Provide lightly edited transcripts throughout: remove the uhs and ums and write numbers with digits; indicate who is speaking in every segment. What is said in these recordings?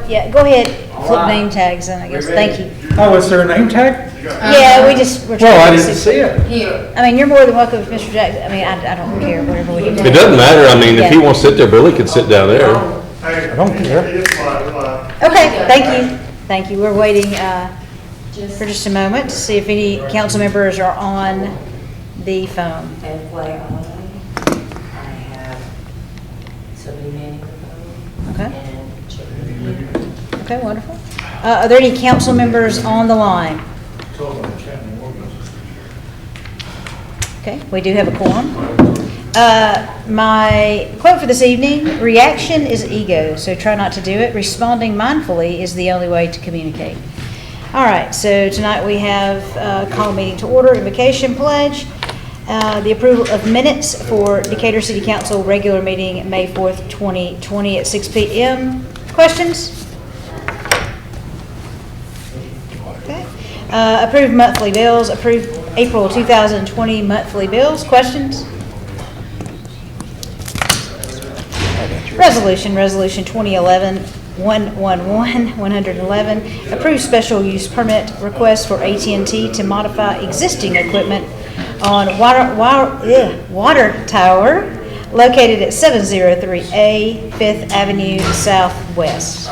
Speaker 1: yeah, go ahead, flip name tags in, I guess, thank you.
Speaker 2: Oh, is there a name tag?
Speaker 1: Yeah, we're trying
Speaker 2: Well, I
Speaker 1: to
Speaker 2: didn't see it.
Speaker 3: Here.
Speaker 1: I mean, you're more than welcome if Mr. Jackson, I mean, I don't care, whatever we do.
Speaker 4: It doesn't matter, I mean, if he
Speaker 1: Yeah.
Speaker 4: wants to sit there, Billy could sit down there.
Speaker 2: I don't care.
Speaker 1: Okay, thank you, we're waiting, for just a moment to see if any council members are on the phone.
Speaker 3: FYI, I have somebody manning the phone.
Speaker 1: Okay.
Speaker 3: And children.
Speaker 1: Okay, wonderful. Are there any council members on the line? Okay, we do have a quorum. My quote for this evening, reaction is ego, so try not to do it. Responding mindfully is the only way to communicate. All right, so tonight we have call meeting to order, invocation pledge, the approval of minutes for Decatur City Council regular meeting, May 4th, 2020 at 6 p.m. Questions? Okay. Approve monthly bills, approve April 2020 monthly bills. Questions? Resolution 2011-111, approve special use permit request for AT&T to modify existing equipment on water tower located at 703A 5th Avenue Southwest.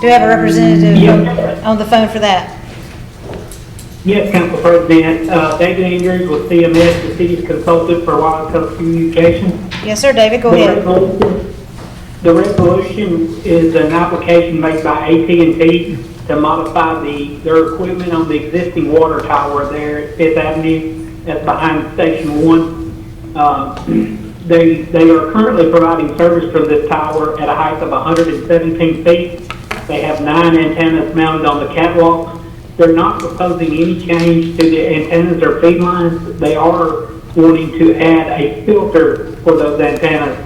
Speaker 1: Do we have a representative on the phone for that?
Speaker 5: Yes, Council President. David Andrews with CMS, the city's consultant for wireless telecommunications.
Speaker 1: Yes, sir, David, go ahead.
Speaker 5: The resolution is an application made by AT&T to modify their equipment on the existing water tower there at 5th Avenue. That's behind Station 1. They are currently providing service from this tower at a height of 117 feet. They have 9 antennas mounted on the catwalk. They're not proposing any change to the antennas or feed lines. They are wanting to add a filter for those antennas,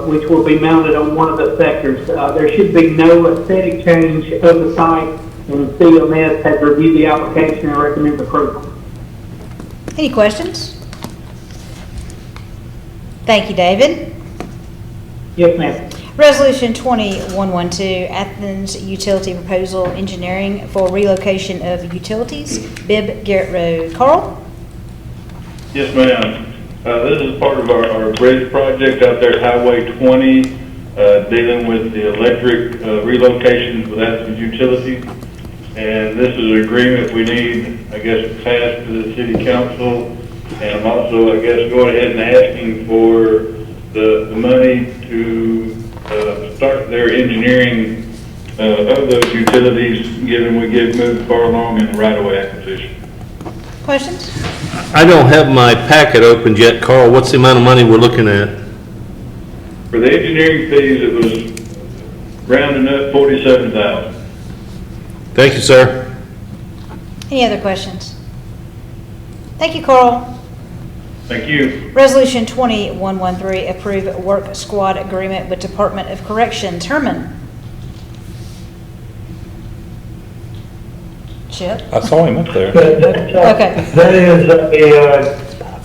Speaker 5: which will be mounted on one of the sectors. There should be no aesthetic change of the site, and CMS has reviewed the application and recommends approval.
Speaker 1: Any questions? Thank you, David.
Speaker 5: Yes, ma'am.
Speaker 1: Resolution 2112, Athens Utility Proposal Engineering for relocation of utilities, Bibb Garrett Road. Carl?
Speaker 6: Yes, ma'am. This is part of our bridge project out there at Highway 20, dealing with the electric relocations with Athens Utilities. And this is an agreement we need, I guess, passed to the city council. And I'm also, I guess, going ahead and asking for the money to start their engineering of those utilities, given we get moved far along in the right-of-way acquisition.
Speaker 1: Questions?
Speaker 4: I don't have my packet opened yet. Carl, what's the amount of money we're looking at?
Speaker 6: For the engineering fees, it was rounding up $47,000.
Speaker 4: Thank you, sir.
Speaker 1: Any other questions? Thank you, Carl.
Speaker 6: Thank you.
Speaker 1: Resolution 2113, approve work squad agreement with Department of Corrections. Herman? Chip?
Speaker 2: I saw him up there.
Speaker 1: Okay.
Speaker 7: That is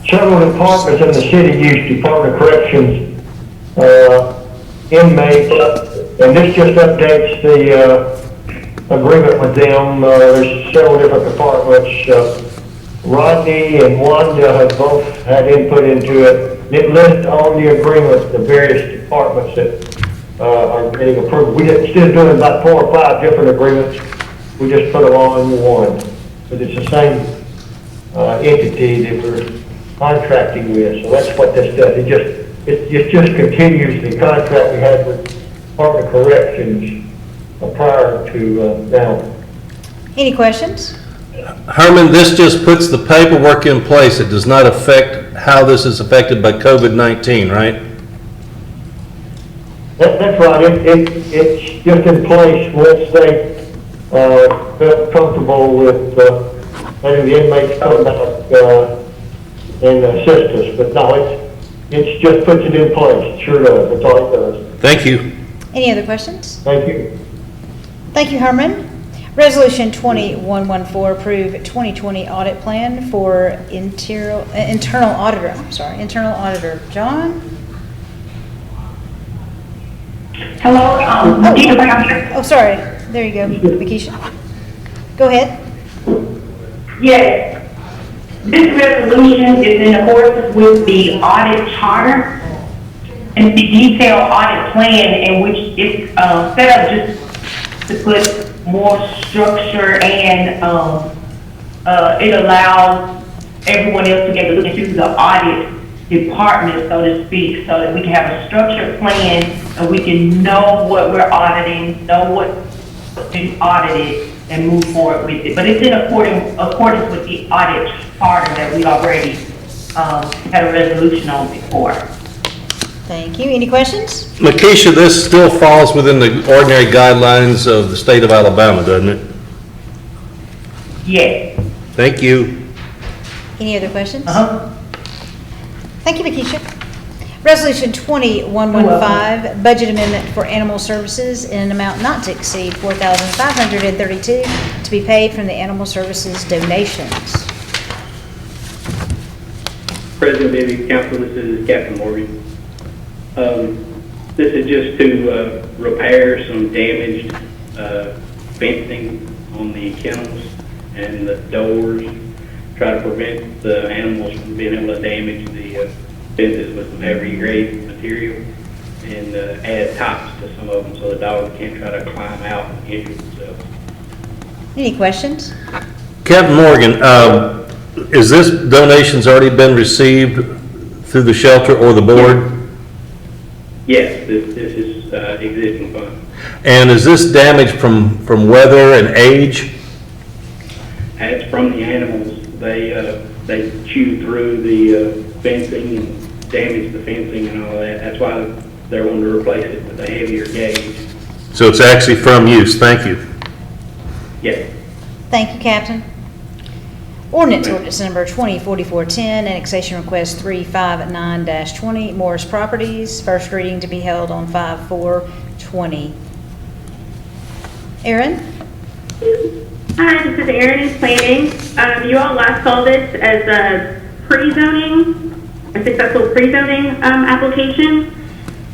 Speaker 7: several departments in the city use Department of Corrections inmates, and this just updates the agreement with them. There's several different departments. Rodney and Wanda have both had input into it. It lists on the agreement the various departments that are getting approved. We're still doing about 4 or 5 different agreements. We just put them all in one, but it's the same entity that we're contracting with. So that's what this does. It just continues the contract we had with Department of Corrections prior to now.
Speaker 1: Any questions?
Speaker 4: Herman, this just puts the paperwork in place. It does not affect how this is affected by COVID-19, right?
Speaker 7: That's right. It's just in place once they felt comfortable with letting the inmates come back and assist us. But no, it just puts it in place. It sure does. That's all it does.
Speaker 4: Thank you.
Speaker 1: Any other questions?
Speaker 7: Thank you.
Speaker 1: Thank you, Herman. Resolution 2114, approve 2020 audit plan for internal auditor. John?
Speaker 8: Hello, Deacon, I'm here.
Speaker 1: Oh, sorry. There you go, Makisha. Go ahead.
Speaker 8: Yes. This resolution is in accordance with the audit charter and the detailed audit plan in which it's set up just to put more structure and it allows everyone else to get to look into the audit department, so to speak, so that we can have a structured plan and we can know what we're auditing, know what's been audited, and move forward with it. But it's in accordance with the audit charter that we already had a resolution on before.
Speaker 1: Thank you. Any questions?
Speaker 4: Makisha, this still falls within the ordinary guidelines of the state of Alabama, doesn't it?
Speaker 8: Yes.
Speaker 4: Thank you.
Speaker 1: Any other questions?
Speaker 8: Uh-huh.
Speaker 1: Thank you, Makisha. Resolution 2115, budget amendment for animal services in an amount not to exceed $4,532 to be paid from the animal services donations.
Speaker 9: President Bibby, Council, this is Captain Morgan. This is just to repair some damaged fencing on the kennels and the doors, try to prevent the animals from being able to damage the fences with some heavy grade material, and add tops to some of them so the dogs can't try to climb out and injure themselves.
Speaker 1: Any questions?
Speaker 4: Captain Morgan, is this donations already been received through the shelter or the board?
Speaker 9: Yes, this is existing fund.
Speaker 4: And is this damage from weather and age?
Speaker 9: And it's from the animals. They chew through the fencing and damage the fencing and all that. That's why they're wanting to replace it with a heavier gauge.
Speaker 4: So it's actually from use. Thank you.
Speaker 9: Yes.
Speaker 1: Thank you, Captain. Ordinance number 204410, annexation request 359-20, Morris Properties, first reading to be held on 5/4/20. Erin?
Speaker 10: Hi, this is Erin in planning. You all last saw this as a successful pre-zoning application.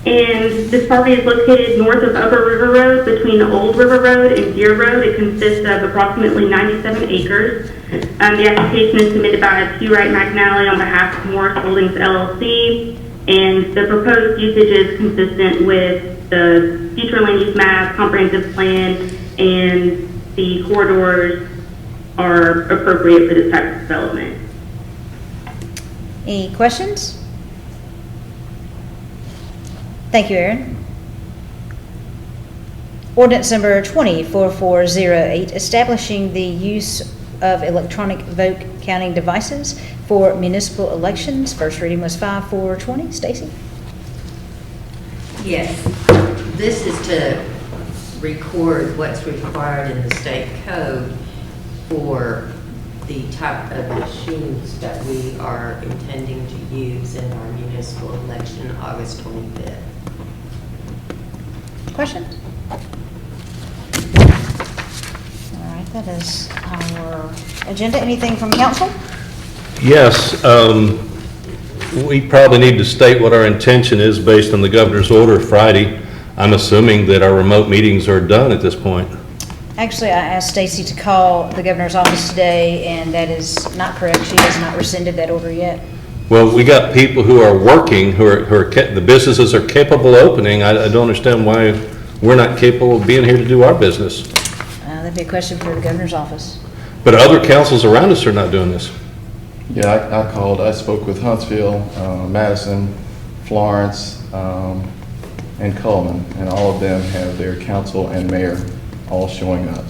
Speaker 10: And this property is located north of Upper River Road between Old River Road and Deer Road. It consists of approximately 97 acres. The application is submitted by P. Wright McNally on behalf of Morris Holdings LLC. And the proposed usage is consistent with the future land use map, comprehensive plan, and the corridors are appropriate for this type of development.
Speaker 1: Any questions? Thank you, Erin. Ordinance number 204408, establishing the use of electronic vote counting devices for municipal elections. First reading was 5/4/20. Stacy?
Speaker 3: Yes, this is to record what's required in the state code for the type of machines that we are intending to use in our municipal election August 25th.
Speaker 1: Questions? All right, that is our agenda. Anything from council?
Speaker 4: Yes, we probably need to state what our intention is based on the governor's order Friday. I'm assuming that our remote meetings are done at this point.
Speaker 1: Actually, I asked Stacy to call the governor's office today, and that is not correct. She has not rescinded that order yet.
Speaker 4: Well, we got people who are working, the businesses are capable of opening. I don't understand why we're not capable of being here to do our business.
Speaker 1: That'd be a question for the governor's office.
Speaker 4: But other councils around us are not doing this.
Speaker 11: Yeah, I called. I spoke with Huntsville, Madison, Florence, and Coleman, and all of them have their council and mayor all showing up.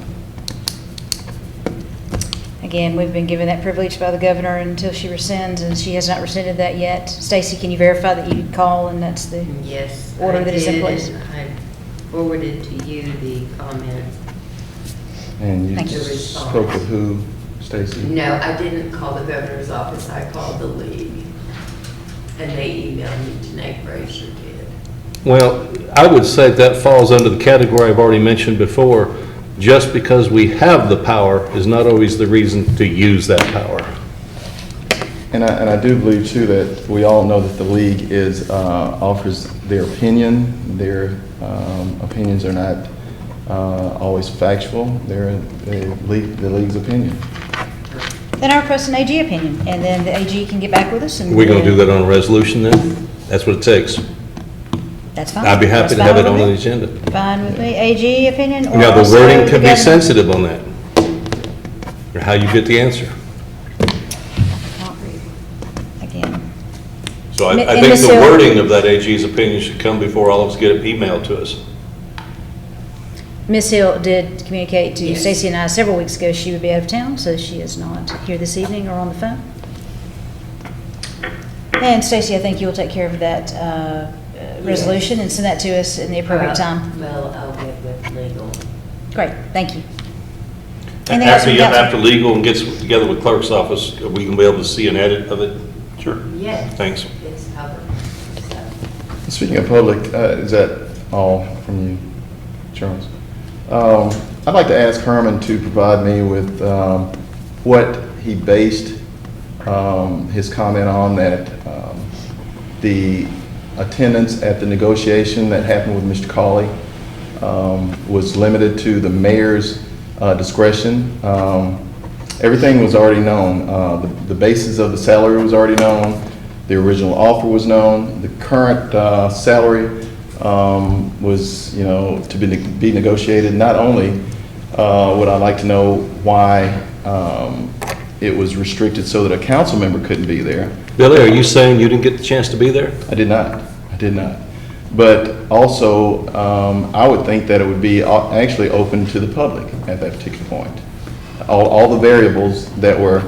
Speaker 1: Again, we've been given that privilege by the governor until she rescinds, and she has not rescinded that yet. Stacy, can you verify that you did call and that's the
Speaker 3: Yes,
Speaker 1: order
Speaker 3: I
Speaker 1: that is in
Speaker 3: did,
Speaker 1: place?
Speaker 3: and I forwarded to you the comment.
Speaker 11: And you
Speaker 1: Thank you.
Speaker 11: spoke with who, Stacy?
Speaker 3: No, I didn't call the governor's office, I called the league. And they emailed me, Janae Frazier did.
Speaker 4: Well, I would say that falls under the category I've already mentioned before. Just because we have the power is not always the reason to use that power.
Speaker 11: And I do believe too that we all know that the league offers their opinion. Their opinions are not always factual. They're the league's opinion.
Speaker 1: Then I'll request an AG opinion, and then the AG can get back with us and.
Speaker 4: We're going to do that on a resolution then? That's what it takes.
Speaker 1: That's fine.
Speaker 4: I'd be happy
Speaker 1: That's
Speaker 4: to have
Speaker 1: fine
Speaker 4: it on
Speaker 1: with
Speaker 4: the
Speaker 1: me.
Speaker 4: agenda.
Speaker 1: Fine with me. AG opinion or
Speaker 4: Now, the
Speaker 1: also
Speaker 4: wording can be
Speaker 1: governor?
Speaker 4: sensitive on that, or how you get the answer.
Speaker 1: Can't read. Again.
Speaker 4: So I
Speaker 1: And
Speaker 4: think
Speaker 1: Ms.
Speaker 4: the
Speaker 1: Hill-
Speaker 4: wording of that AG's opinion should come before all of us get it emailed to us.
Speaker 1: Ms. Hill did communicate to
Speaker 3: Yes.
Speaker 1: Stacy and I several weeks ago she would be out of town, so she is not here this evening or on the phone. And Stacy, I think you'll take care of that resolution and send that to us in the appropriate time.
Speaker 3: Well, I'll get with legal.
Speaker 1: Great, thank you. Anything else from council?
Speaker 4: After legal and gets together with clerk's office, are we going to be able to see an edit of it? Sure.
Speaker 3: Yes.
Speaker 4: Thanks.
Speaker 3: It's covered. So,
Speaker 11: Speaking of public, is that all from you, Charles? I'd like to ask Herman to provide me with what he based his comment on, that the attendance at the negotiation that happened with Mr. Cawley was limited to the mayor's discretion. Everything was already known. The basis of the salary was already known. The original offer was known. The current salary was, to be negotiated. Not only would I like to know why it was restricted so that a council member couldn't be there.
Speaker 4: Billy, are you saying you didn't get the chance to be there?
Speaker 11: I did not. But also, I would think that it would be actually open to the public at that particular point. All the variables that were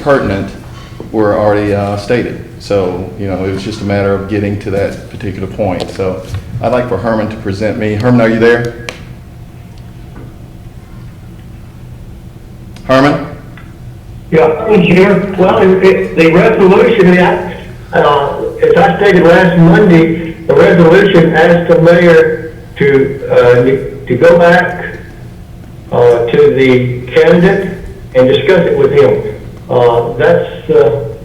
Speaker 11: pertinent were already stated. So, it was just a matter of getting to that particular point. So I'd like for Herman to present me. Herman, are you there? Herman?
Speaker 7: Yeah, I'm here. Well, the resolution, as I stated last Monday, the resolution asked the mayor to go back to the candidate and discuss it with him.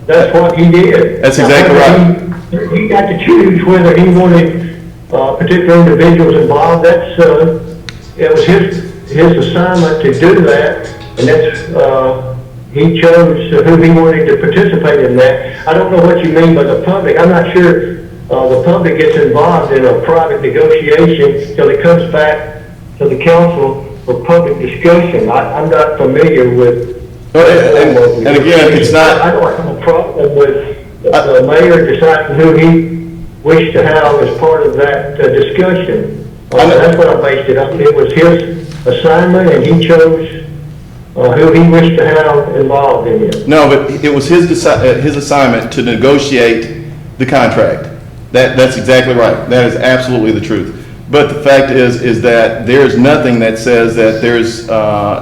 Speaker 7: That's what he did.
Speaker 11: That's exactly right.
Speaker 7: He got to choose whether he wanted particular individuals involved. It was his assignment to do that, and he chose who he wanted to participate in that. I don't know what you mean by the public. I'm not sure the public gets involved in a private negotiation till it comes back to the council for public discussion. I'm not familiar with.
Speaker 11: And again, it's not.
Speaker 7: I don't have a problem with the mayor deciding who he wished to have as part of that discussion. That's what I based it on. It was his assignment, and he chose who he wished to have involved in it.
Speaker 11: No, but it was his assignment to negotiate the contract. That's exactly right. That is absolutely the truth. But the fact is that there is nothing that says that there's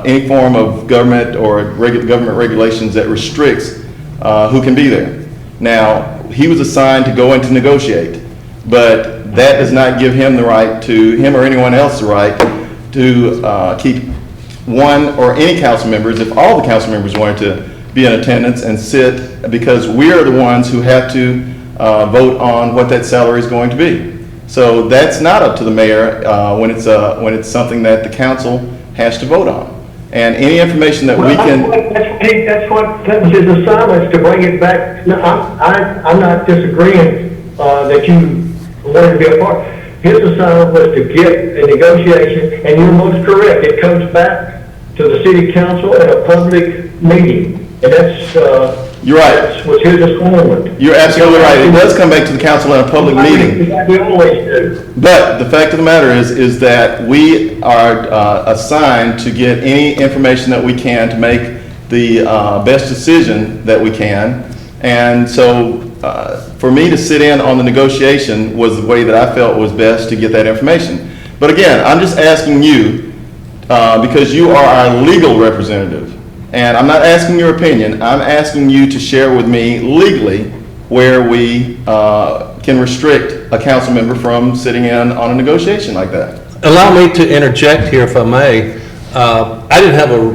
Speaker 11: any form of government or government regulations that restricts who can be there. Now, he was assigned to go in to negotiate, but that does not give him the right him or anyone else the right to keep one or any council members, if all the council members wanted to be in attendance and sit, because we are the ones who have to vote on what that salary is going to be. So that's not up to the mayor when it's something that the council has to vote on. And any information that we can.
Speaker 7: That was his assignment, to bring it back. No, I'm not disagreeing that you wanted to be a part. His assignment was to get a negotiation, and you're most correct. It comes back to the city council at a public meeting, and that's.
Speaker 11: You're right.
Speaker 7: That was his assignment.
Speaker 11: You're absolutely right. It does come back to the council in a public meeting.
Speaker 7: We always do.
Speaker 11: But the fact of the matter is that we are assigned to get any information that we can to make the best decision that we can. And so for me to sit in on the negotiation was the way that I felt was best to get that information. But again, I'm just asking you, because you are our legal representative, and I'm not asking your opinion, I'm asking you to share with me legally where we can restrict a council member from sitting in on a negotiation like that.
Speaker 4: Allow me to interject here, if I may. I didn't have a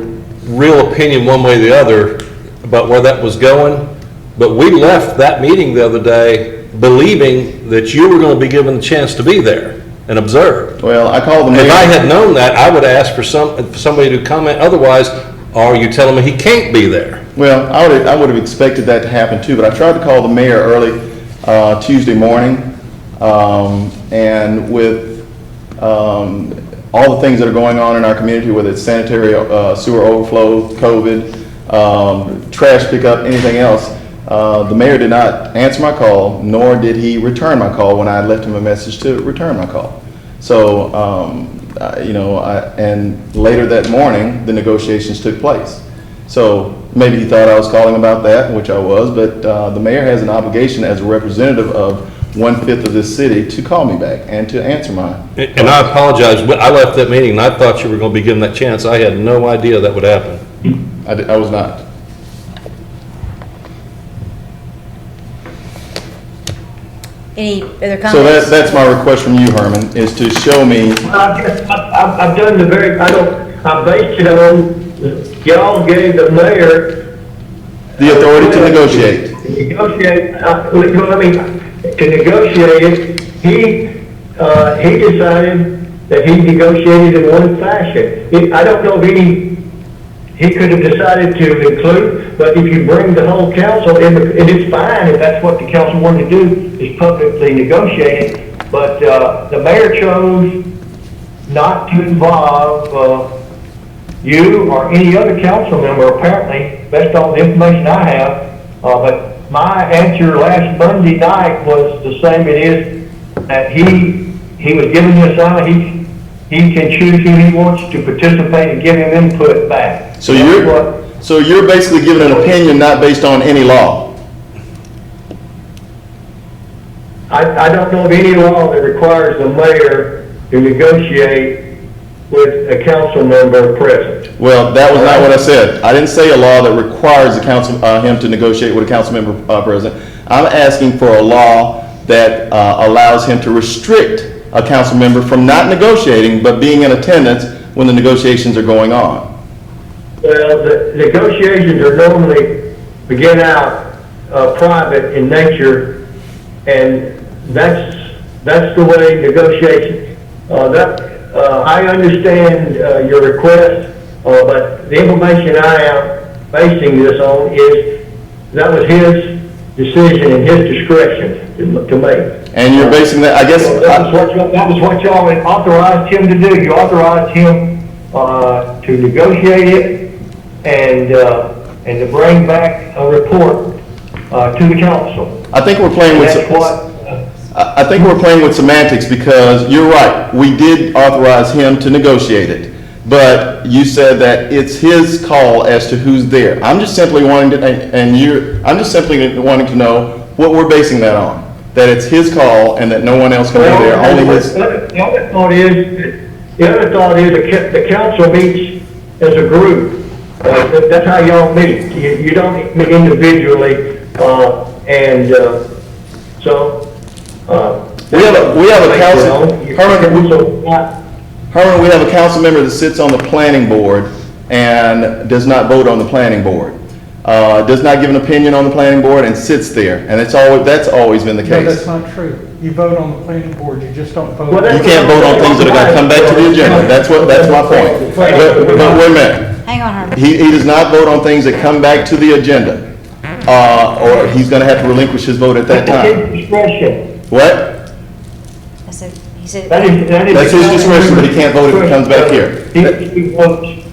Speaker 4: real opinion one way or the other about where that was going, but we left that meeting the other day believing that you were going to be given the chance to be there and observe.
Speaker 11: Well, I called the mayor.
Speaker 4: If I had known that, I would ask for somebody to comment. Otherwise, are you telling me he can't be there?
Speaker 11: Well, I would have expected that to happen too, but I tried to call the mayor early Tuesday morning, and with all the things that are going on in our community, whether it's sanitary sewer overflow, COVID, trash pickup, anything else, the mayor did not answer my call, nor did he return my call when I left him a message to return my call. So, and later that morning, the negotiations took place. So maybe he thought I was calling about that, which I was, but the mayor has an obligation as a representative of 1/5 of this city to call me back and to answer my.
Speaker 4: And I apologize, but I left that meeting and I thought you were going to be given that chance. I had no idea that would happen.
Speaker 11: I was not.
Speaker 1: Any other comments?
Speaker 11: So that's my request from you, Herman, is to show me.
Speaker 7: I've done the very, I based it on, y'all gave the mayor.
Speaker 11: The authority to negotiate.
Speaker 7: To negotiate it, he decided that he negotiated in one fashion. I don't know if he could have decided to include, but if you bring the whole council, and it's fine if that's what the council wanted to do, is publicly negotiate it. But the mayor chose not to involve you or any other council member, apparently, based on the information I have. But my answer last Monday night was the same. It is that he was giving the assignment. He can choose who he wants to participate and give him input back.
Speaker 11: So you're basically giving an opinion not based on any law.
Speaker 7: I don't know of any law that requires the mayor to negotiate with a council member present.
Speaker 11: Well, that was not what I said. I didn't say a law that requires the council, him to negotiate with a council member present. I'm asking for a law that allows him to restrict a council member from not negotiating, but being in attendance when the negotiations are going on.
Speaker 7: Well, the negotiations are normally begin out private in nature, and that's the way negotiations. I understand your request, but the information I am basing this on is that was his decision and his discretion to make.
Speaker 11: And you're basing that, I guess.
Speaker 7: That was what y'all authorized him to do. You authorized him to negotiate it and to bring back a report to the council.
Speaker 11: I think we're playing with. I think we're playing with semantics, because you're right. We did authorize him to negotiate it, but you said that it's his call as to who's there. I'm just simply wanting to, I'm just simply wanting to know what we're basing that on. That it's his call and that no one else can be there. Only his.
Speaker 7: The other thought is the council meets as a group. That's how y'all meet. You don't meet individually, and so.
Speaker 11: We have a council, Herman, we have a council member that sits on the planning board and does not vote on the planning board. Does not give an opinion on the planning board and sits there, and that's always been the case.
Speaker 2: No, that's not true. You vote on the planning board, you just don't vote.
Speaker 11: You can't vote on things that are going to come back to the agenda. That's my point. But wait a minute.
Speaker 1: Hang on, Herman.
Speaker 11: He does not vote on things that come back to the agenda, or he's going to have to relinquish his vote at that time.
Speaker 7: Discretion.
Speaker 11: What?
Speaker 1: He said.
Speaker 11: That's his discretion, but he can't vote if it comes back here.
Speaker 7: He votes.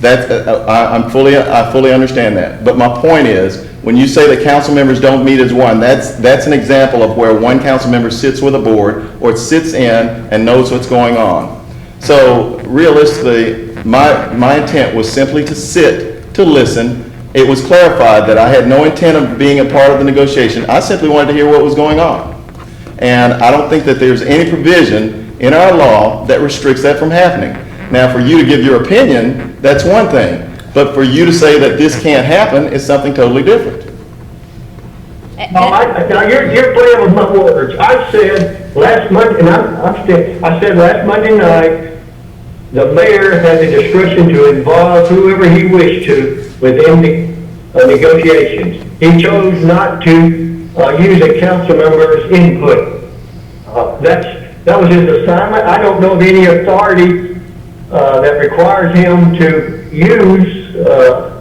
Speaker 11: I fully understand that. But my point is, when you say that council members don't meet as one, that's an example of where one council member sits with a board or sits in and knows what's going on. So realistically, my intent was simply to sit, to listen. It was clarified that I had no intent of being a part of the negotiation. I simply wanted to hear what was going on. And I don't think that there's any provision in our law that restricts that from happening. Now, for you to give your opinion, that's one thing. But for you to say that this can't happen is something totally different.
Speaker 7: Now you're playing with my words. I said last Monday, and I said last Monday night, the mayor had the discretion to involve whoever he wished to within negotiations. He chose not to use a council member's input. That was his assignment. I don't know of any authority that requires him to use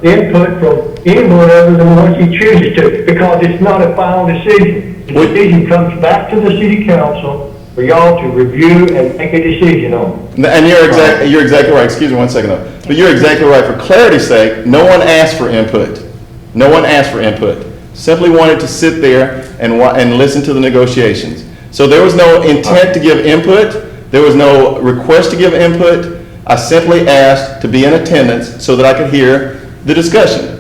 Speaker 7: input from anyone other than the ones he chooses to, because it's not a final decision. The decision comes back to the city council for y'all to review and make a decision on.
Speaker 11: And you're exactly right. Excuse me 1 second though. But you're exactly right. For clarity's sake, no one asked for input. No one asked for input. Simply wanted to sit there and listen to the negotiations. So there was no intent to give input. There was no request to give input. I simply asked to be in attendance so that I could hear the discussion.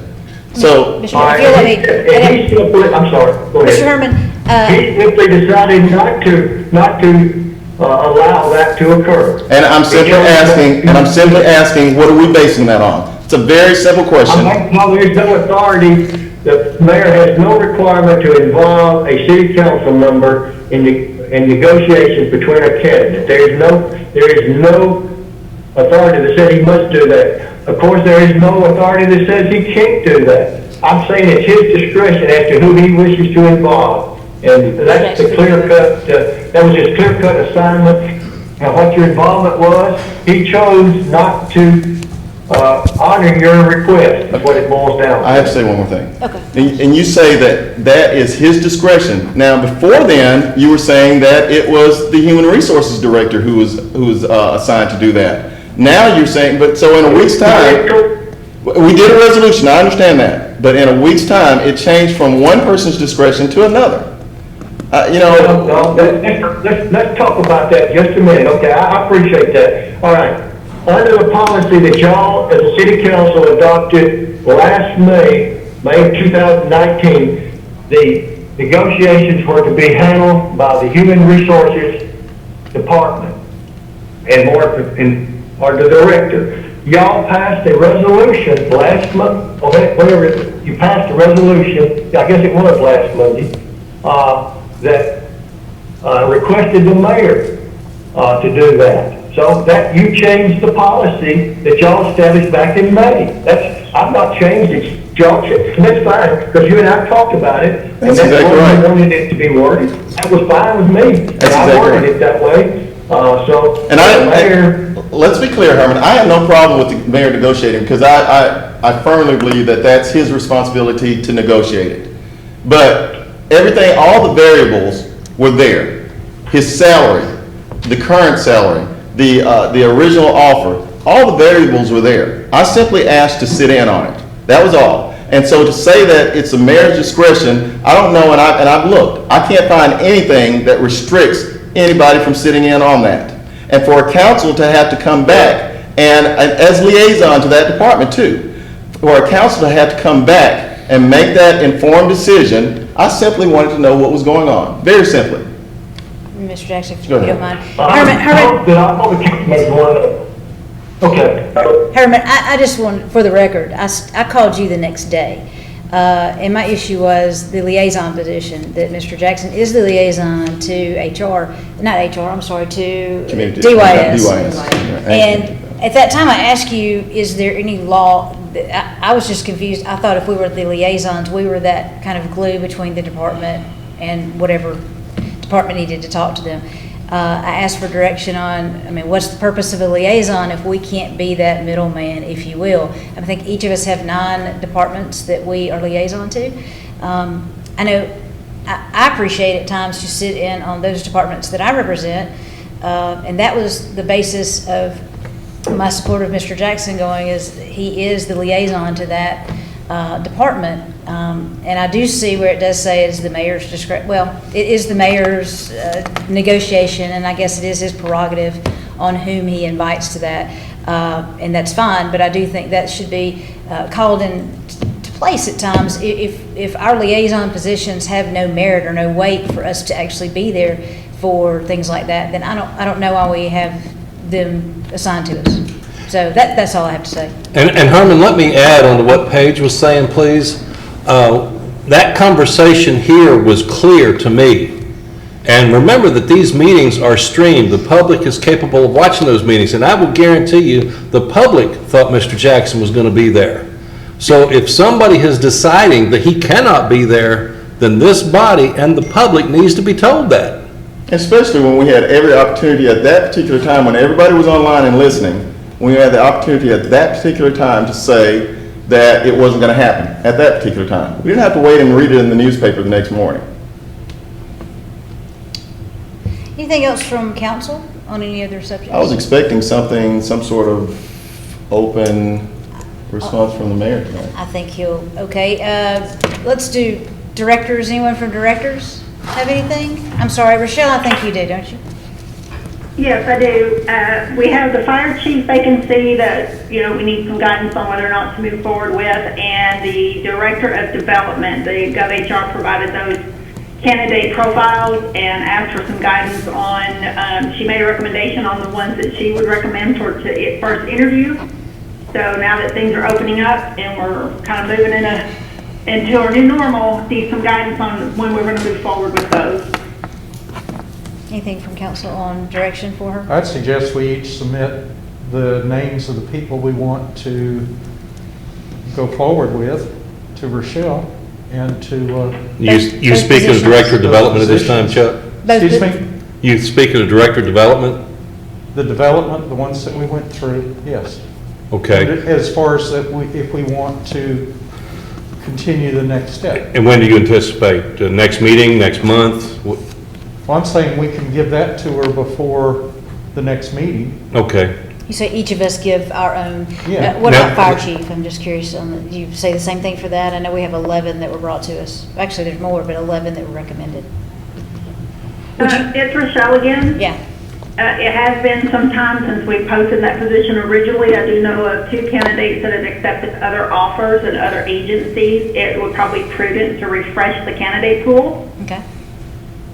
Speaker 11: So,
Speaker 1: Mr. If you'll let me-
Speaker 7: I'm sorry, go ahead.
Speaker 1: Mr. Herman,
Speaker 7: He simply decided not to allow that to occur.
Speaker 11: and I'm simply asking, what are we basing that on? It's a very simple question.
Speaker 7: No, there's no authority. The mayor has no requirement to involve a city council member in negotiations between a candidate. There is no authority that says he must do that. Of course, there is no authority that says he can't do that. I'm saying it's his discretion as to who he wishes to involve. And that's the clear-cut, that was his clear-cut assignment. And what your involvement was, he chose not to honor your request. That's what it boils down to.
Speaker 11: I have to say one more thing.
Speaker 1: Okay.
Speaker 11: And you say that is his discretion. Now, before then, you were saying that it was the Human Resources Director who was assigned to do that. Now you're saying, but so in a week's time, we did a resolution, I understand that. But in a week's time, it changed from one person's discretion to another.
Speaker 7: Let's talk about that just a minute. Okay, I appreciate that. All right. Under the policy that y'all, as a city council, adopted last May of 2019, the negotiations were to be handled by the Human Resources Department or the director. Y'all passed a resolution last month, or whatever, you passed a resolution, I guess it was last Monday, that requested the mayor to do that. So that you changed the policy that y'all established back in May. I've not changed it. Y'all changed, and that's fine, because you and I talked about it, and
Speaker 11: That's
Speaker 7: that's
Speaker 11: exactly
Speaker 7: the way
Speaker 11: right.
Speaker 7: you wanted it to be worded. That was fine with me, and
Speaker 11: That's
Speaker 7: I
Speaker 11: exactly
Speaker 7: worded
Speaker 11: right.
Speaker 7: it that way.
Speaker 11: And
Speaker 7: The mayor.
Speaker 11: let's be clear, Herman, I have no problem with the mayor negotiating, because I firmly believe that that's his responsibility to negotiate it. But everything, all the variables were there. His salary, the current salary, the original offer, all the variables were there. I simply asked to sit in on it. That was all. And so to say that it's the mayor's discretion, I don't know, and I've looked. I can't find anything that restricts anybody from sitting in on that. And for a council to have to come back, and as liaison to that department too, for a council to have to come back and make that informed decision, I simply wanted to know what was going on. Very simply.
Speaker 1: Mr. Jackson, if
Speaker 11: Go
Speaker 1: you
Speaker 11: ahead.
Speaker 1: don't mind.
Speaker 7: Okay.
Speaker 1: Herman, I just want, for the record, I called you the next day. And my issue was the liaison position, that Mr. Jackson is the liaison to HR, not HR, I'm sorry, to
Speaker 11: Community-
Speaker 1: DYS.
Speaker 11: DYS.
Speaker 1: And at that time, I asked you, is there any law, I was just confused. I thought if we were the liaisons, we were that kind of glue between the department and whatever department needed to talk to them. I asked for direction on, what's the purpose of a liaison if we can't be that middleman, if you will? I think each of us have 9 departments that we are liaison to. I know I appreciate at times to sit in on those departments that I represent, and that was the basis of my support of Mr. Jackson going, is he is the liaison to that department. And I do see where it does say it's the mayor's discretion. Well, it is the mayor's negotiation, and I guess it is his prerogative on whom he invites to that, and that's fine. But I do think that should be called into place at times. If our liaison positions have no merit or no weight for us to actually be there for things like that, then I don't know why we have them assigned to us. So that's all I have to say.
Speaker 4: And Herman, let me add on to what Paige was saying, please. That conversation here was clear to me. And remember that these meetings are streamed. The public is capable of watching those meetings. And I will guarantee you, the public thought Mr. Jackson was going to be there. So if somebody is deciding that he cannot be there, then this body and the public needs to be told that.
Speaker 11: Especially when we had every opportunity at that particular time, when everybody was online and listening, we had the opportunity at that particular time to say that it wasn't going to happen at that particular time. We didn't have to wait and read it in the newspaper the next morning.
Speaker 1: Anything else from council on any other subjects?
Speaker 11: I was expecting something, some sort of open response from the mayor tonight.
Speaker 1: I think he'll, okay, let's do directors. Anyone from directors have anything? I'm sorry, Rochelle, I think you do, don't you?
Speaker 8: Yes, I do. We have the fire chief vacancy that, you know, we need some guidance on whether or not to move forward with, and the director of development. The GovHR provided those candidate profiles and asked for some guidance on, she made a recommendation on the ones that she would recommend for to first interview. So now that things are opening up and we're kind of moving into our new normal, need some guidance on when we're going to move forward with those.
Speaker 1: Anything from council on direction for her?
Speaker 2: I'd suggest we each submit the names of the people we want to go forward with to Rochelle and to,
Speaker 4: You speak as director of development at this time, Chuck?
Speaker 2: excuse me,
Speaker 4: You speak as director of development?
Speaker 2: the development, the ones that we went through, yes.
Speaker 4: Okay.
Speaker 2: As far as if we want to continue the next step.
Speaker 4: And when do you anticipate? The next meeting, next month?
Speaker 2: Well, I'm saying we can give that to her before the next meeting.
Speaker 4: Okay.
Speaker 1: You say each of us give our own.
Speaker 2: Yeah.
Speaker 1: What
Speaker 4: Now-
Speaker 1: about fire chief? I'm just curious on, you say the same thing for that? I know we have 11 that were brought to us. Actually, there's more, but 11 that were recommended.
Speaker 8: It's Rochelle again.
Speaker 1: Yeah.
Speaker 8: It has been some time since we posted that position originally. I do know of 2 candidates that have accepted other offers and other agencies. It would probably be prudent to refresh the candidate pool.
Speaker 1: Okay.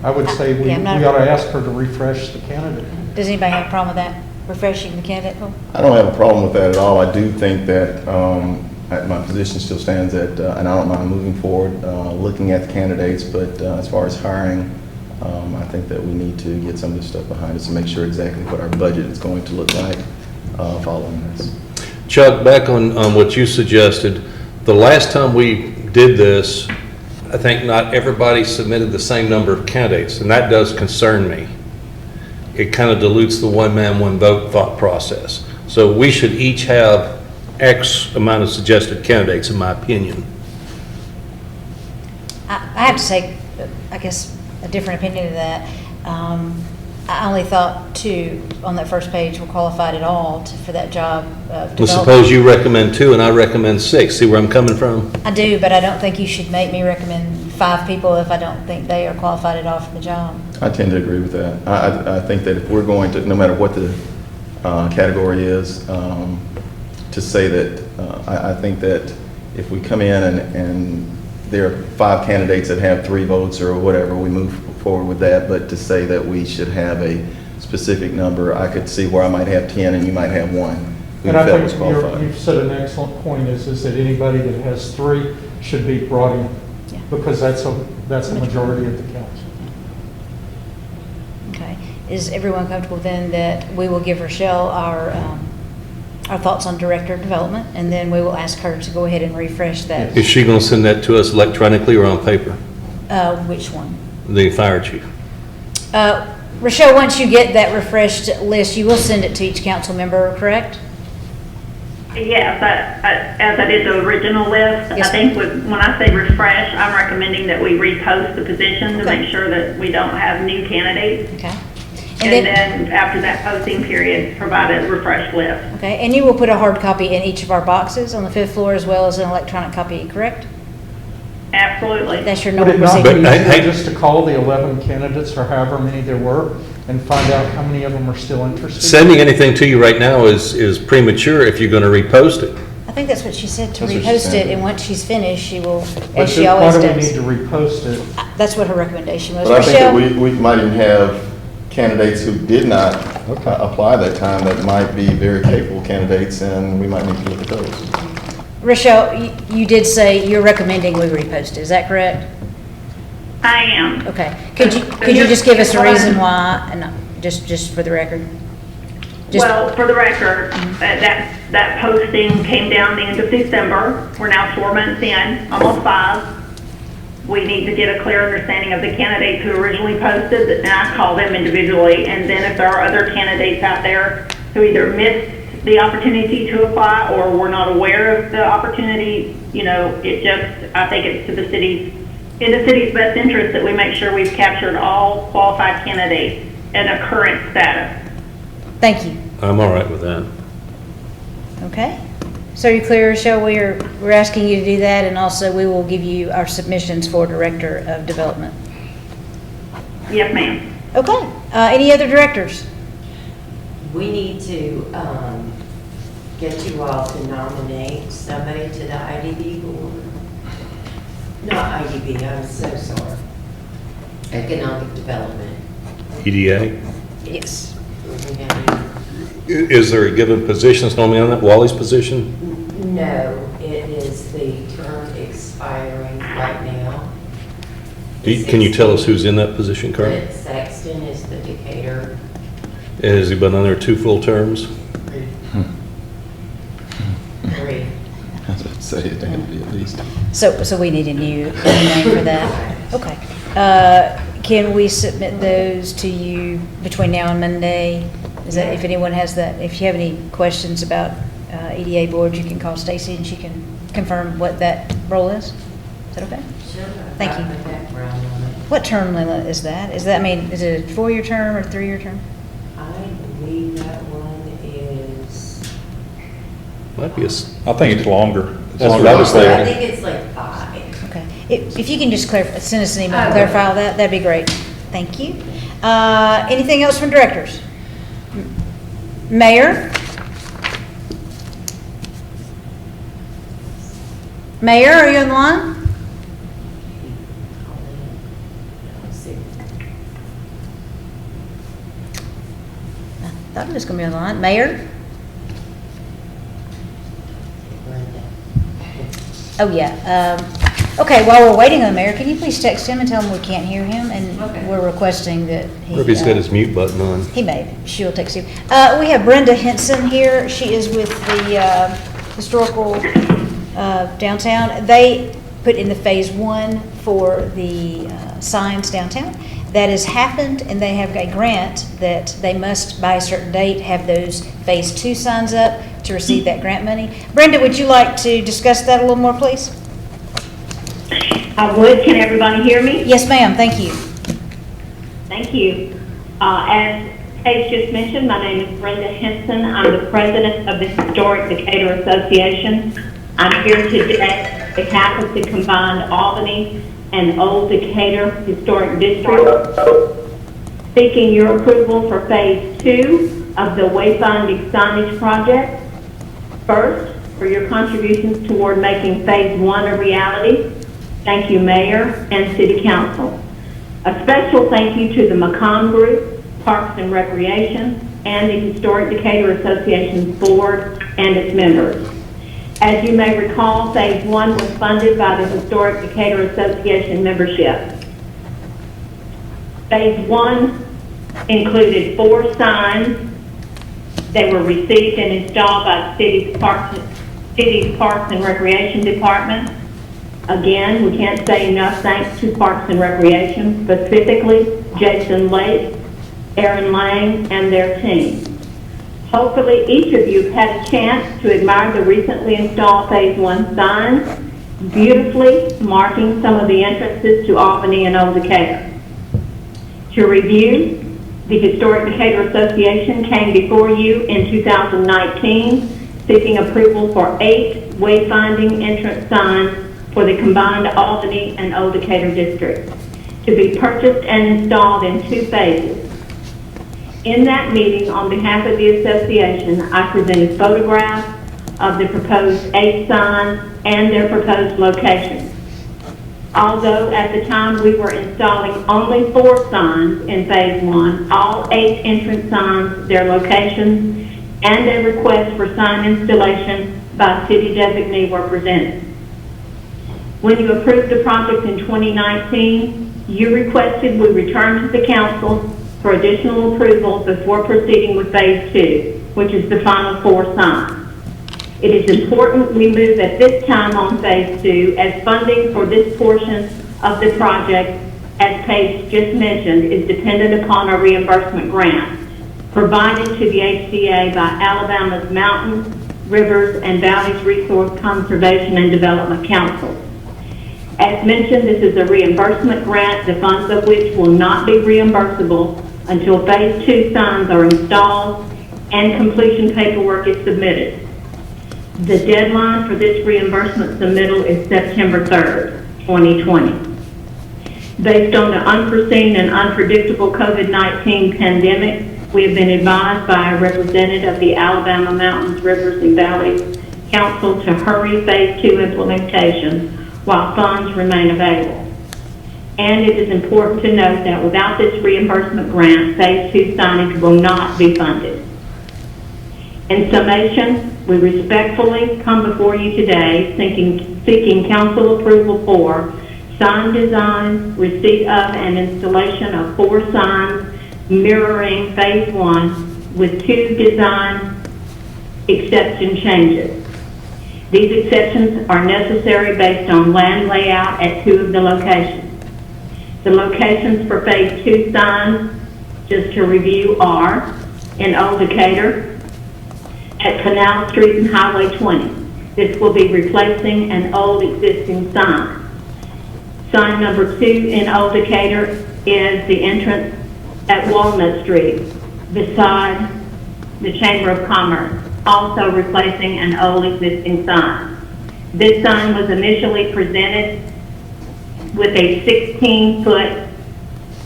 Speaker 2: I would say we
Speaker 1: Yeah, I'm not-
Speaker 2: ought to ask her to refresh the candidate.
Speaker 1: Does anybody have a problem with that? Refreshing the candidate pool?
Speaker 11: I don't have a problem with that at all. I do think that my position still stands at, and I don't mind moving forward, looking at the candidates, but as far as hiring, I think that we need to get some of this stuff behind us and make sure exactly what our budget is going to look like following this.
Speaker 4: Chuck, back on what you suggested, the last time we did this, I think not everybody submitted the same number of candidates, and that does concern me. It kind of dilutes the one man, one vote thought process. So we should each have X amount of suggested candidates, in my opinion.
Speaker 1: I have to say, I guess, a different opinion of that. I only thought 2 on that first page were qualified at all for that job of
Speaker 4: Well,
Speaker 1: development.
Speaker 4: suppose you recommend 2 and I recommend 6. See where I'm coming from?
Speaker 1: I do, but I don't think you should make me recommend 5 people if I don't think they are qualified at all for the job.
Speaker 11: I tend to agree with that. I think that if we're going to, no matter what the category is, to say that, I think that if we come in and there are 5 candidates that have 3 votes or whatever, we move forward with that, but to say that we should have a specific number, I could see where I might have 10 and you might have 1 who
Speaker 2: And I
Speaker 11: felt was
Speaker 2: think
Speaker 11: qualified.
Speaker 2: you've said an excellent point is that anybody that has 3 should be brought in,
Speaker 1: Yeah.
Speaker 2: because that's a majority of the council.
Speaker 1: Okay. Is everyone comfortable then that we will give Rochelle our thoughts on director of development, and then we will ask her to go ahead and refresh that?
Speaker 4: Is she going to send that to us electronically or on paper?
Speaker 1: Which one?
Speaker 4: The fire chief.
Speaker 1: Rochelle, once you get that refreshed list, you will send it to each council member, correct?
Speaker 8: Yes, as I did the original list,
Speaker 1: Yes,
Speaker 8: I think when I say refresh, I'm recommending that we repost the position to
Speaker 1: Okay.
Speaker 8: make sure that we don't have new candidates.
Speaker 1: Okay.
Speaker 8: And then after that posting period, provide a refreshed list.
Speaker 1: Okay, and you will put a hard copy in each of our boxes on the 5th floor as well as an electronic copy, correct?
Speaker 8: Absolutely.
Speaker 1: That's your
Speaker 2: Would
Speaker 1: normal
Speaker 2: it not be
Speaker 1: procedure.
Speaker 4: But, hey,
Speaker 2: easier just to call the 11 candidates or however many there were and find out how many of them are still interested?
Speaker 4: Sending anything to you right now is premature if you're going to repost it.
Speaker 1: I think that's what she said, to
Speaker 11: That's what she
Speaker 1: repost
Speaker 11: said.
Speaker 1: it, and once she's finished, she will,
Speaker 2: But
Speaker 1: as she
Speaker 2: why
Speaker 1: always
Speaker 2: do we need
Speaker 1: does.
Speaker 2: to repost it?
Speaker 1: That's what her recommendation was.
Speaker 11: But I think that
Speaker 1: Rochelle?
Speaker 11: we might even have candidates who did not apply that time that might be very capable candidates, and we might need to look at those.
Speaker 1: Rochelle, you did say you're recommending we repost it, is that correct?
Speaker 8: I am.
Speaker 1: Okay. Could you just give us a reason why, and just for the record? Just-
Speaker 10: Well, for the record, that posting came down the end of December. We're now 4 months in, almost 5. We need to get a clear understanding of the candidates who originally posted, and I call them individually. And then if there are other candidates out there who either missed the opportunity to apply or were not aware of the opportunity, I think it's in the city's best interest that we make sure we've captured all qualified candidates in a current status.
Speaker 1: Thank you.
Speaker 4: I'm all right with that.
Speaker 1: Okay. So you're clear, Rochelle, we're asking you to do that, and also we will give you our submissions for Director of Development.
Speaker 10: Yes, ma'am.
Speaker 1: Okay. Any other directors?
Speaker 3: We need to get you all to nominate somebody to the IDB board. Not IDB, I'm so sorry. Economic Development.
Speaker 4: EDA?
Speaker 1: Yes.
Speaker 4: Is there a given position that's normally on that, Wally's position?
Speaker 3: No, it is the term expiring right now.
Speaker 4: Can you tell us who's in that position currently?
Speaker 3: But Sexton is the Decatur.
Speaker 4: Has he been on there 2 full terms?
Speaker 3: 3.
Speaker 11: I was about to say it had to be at least.
Speaker 1: So we need a new name for that? Okay. Can we submit those to you between now and Monday? Is that, if anyone has that, if you have any questions about EDA board, you can call Stacy and she can confirm what that role is? Is that okay?
Speaker 3: Sure.
Speaker 1: Thank you.
Speaker 3: I've got the background on it.
Speaker 1: What term limit is that? Is it a 4-year term or 3-year term?
Speaker 3: I believe that one is.
Speaker 4: Might be a,
Speaker 2: I think it's longer.
Speaker 11: That's what I was
Speaker 3: I
Speaker 11: thinking.
Speaker 3: think it's like 5.
Speaker 1: Okay. If you can just send us an email and
Speaker 3: I
Speaker 1: clarify that, that'd be great. Thank you. Anything else from directors? Mayor? Mayor, are you on the line?
Speaker 3: Let's see.
Speaker 1: I thought he was going to be on the line. Mayor? Oh, yeah. Okay, while we're waiting on the mayor, can you please text him and tell him we can't hear him? And
Speaker 3: Okay.
Speaker 1: we're requesting that he...
Speaker 4: or if he's got his mute button on.
Speaker 1: He may. She'll text you. We have Brenda Henson here. She is with the historical downtown. They put in the phase 1 for the signs downtown. That has happened, and they have a grant that they must, by a certain date, have those phase 2 signs up to receive that grant money. Brenda, would you like to discuss that a little more, please?
Speaker 8: I would. Can everybody hear me?
Speaker 1: Yes, ma'am. Thank you.
Speaker 8: Thank you. As Paige just mentioned, my name is Brenda Henson. I'm the president of the Historic Decatur Association. I'm here today on behalf of the combined Albany and Old Decatur Historic District, seeking your approval for phase 2 of the wayfinding signage project. First, for your contributions toward making phase 1 a reality. Thank you, Mayor and City Council. A special thank you to the Macomb Group, Parks and Recreation, and the Historic Decatur Association's board and its members. As you may recall, phase 1 was funded by the Historic Decatur Association membership. Phase 1 included 4 signs. They were received and installed by the city's Parks and Recreation Department. Again, we can't say enough thanks to Parks and Recreation, specifically Jason Lake, Aaron Lang, and their team. Hopefully, each of you had a chance to admire the recently installed Phase 1 signs, beautifully marking some of the entrances to Albany and Old Decatur. To review, the Historic Decatur Association came before you in 2019, seeking approval for 8 wayfinding entrance signs for the combined Albany and Old Decatur districts, to be purchased and installed in 2 phases. In that meeting, on behalf of the association, I presented photographs of the proposed 8 signs and their proposed locations. Although at the time we were installing only 4 signs in phase 1, all 8 entrance signs, their locations, and a request for sign installation by city designee were presented. When you approved the project in 2019, you requested we return to the council for additional approval before proceeding with phase 2.
Speaker 10: which is the final 4 signs. It is important we move at this time on phase 2 as funding for this portion of the project, as Paige just mentioned, is dependent upon a reimbursement grant provided to the HCA by Alabama's Mountains, Rivers, and Valleys Resource Conservation and Development Council. As mentioned, this is a reimbursement grant, the funds of which will not be reimbursable until phase 2 signs are installed and completion paperwork is submitted. The deadline for this reimbursement submittal is September 3rd, 2020. Based on the unforeseen and unpredictable COVID-19 pandemic, we have been advised by a representative of the Alabama Mountains, Rivers, and Valleys Council to hurry phase 2 implementation while funds remain available. And it is important to note that without this reimbursement grant, phase 2 signage will not be funded. In summation, we respectfully come before you today seeking council approval for sign design, receipt of and installation of 4 signs mirroring phase 1 with 2 design exception changes. These exceptions are necessary based on land layout at 2 of the locations. The locations for phase 2 signs, just to review, are in Old Decatur, at Canal Street and Highway 20. This will be replacing an old existing sign. Sign number 2 in Old Decatur is the entrance at Walnut Street, beside the Chamber of Commerce, also replacing an old existing sign. This sign was initially presented with a 16-foot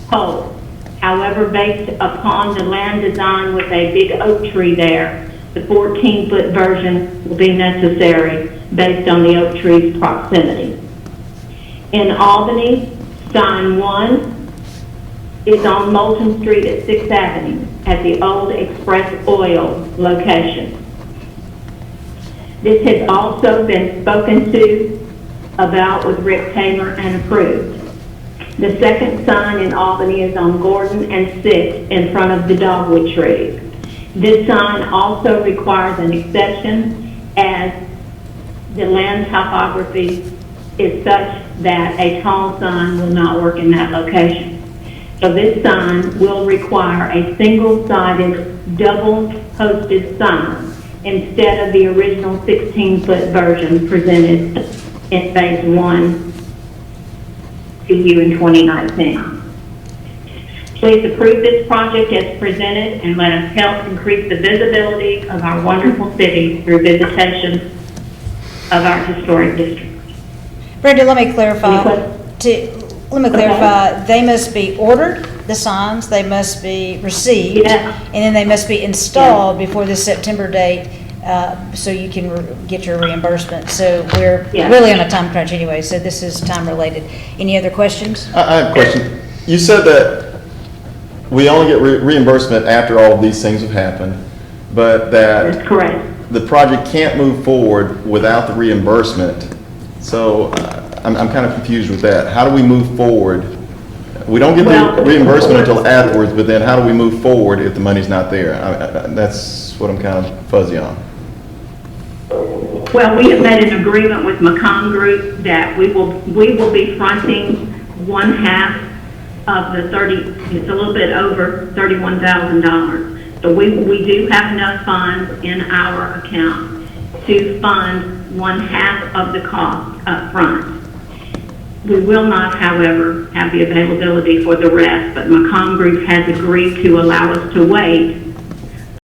Speaker 10: pole. However, based upon the land design with a big oak tree there, the 14-foot version will be necessary based on the oak tree's proximity. In Albany, sign 1 is on Moulton Street at 6th Avenue at the old Express Oil location. This has also been spoken to about with Rick Taylor and approved. The second sign in Albany is on Gordon and 6th in front of the dogwood trees. This sign also requires an exception as the land topography is such that a tall sign will not work in that location. So this sign will require a single-sided, double-posted sign instead of the original 16-foot version presented in phase 1 to you in 2019. Please approve this project as presented and let us help increase the visibility of our wonderful city through visitation of our historic district.
Speaker 1: Brenda, let me clarify.
Speaker 10: Okay.
Speaker 1: They must be ordered, the signs, they must be received,
Speaker 10: Yeah.
Speaker 1: and then they must be installed before the September date, so you can get your reimbursement. So we're
Speaker 10: Yeah.
Speaker 1: really on a time crunch anyway, so this is time related. Any other questions?
Speaker 11: I have a question. You said that we only get reimbursement after all of these things have happened, but that
Speaker 10: That's correct.
Speaker 11: the project can't move forward without the reimbursement. So I'm kind of confused with that. How do we move forward? We don't get the reimbursement until afterwards, but then how do we move forward if the money's not there? That's what I'm kind of fuzzy on.
Speaker 10: Well, we have made an agreement with Macomb Group that we will be fronting 1/2 of the 30, it's a little bit over $31,000. So we do have enough funds in our account to fund 1/2 of the cost up front. We will not, however, have the availability for the rest, but Macomb Group has agreed to allow us to wait